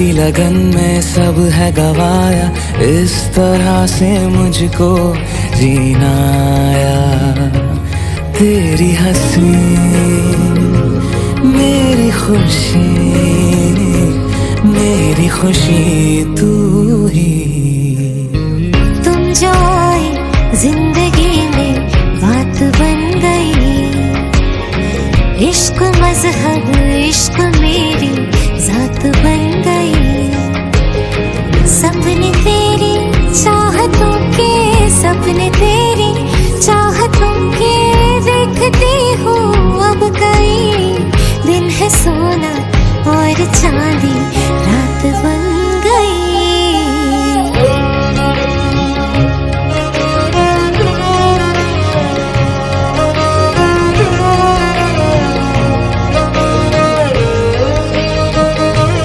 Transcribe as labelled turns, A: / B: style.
A: तेरी लगन में सब है गवाया, इस तरह से मुझको जीना आया। तेरी हंसी मेरी खुशी, मेरी खुशी तू ही।
B: तुम जो आए जिंदगी में बात बन गई, इश्क मजहब इश्क मेरी जात बन गई। सपने तेरी चाहतों के, सपने तेरी चाहतों के देखती हूँ अब कई दिन है सोना और चांदी।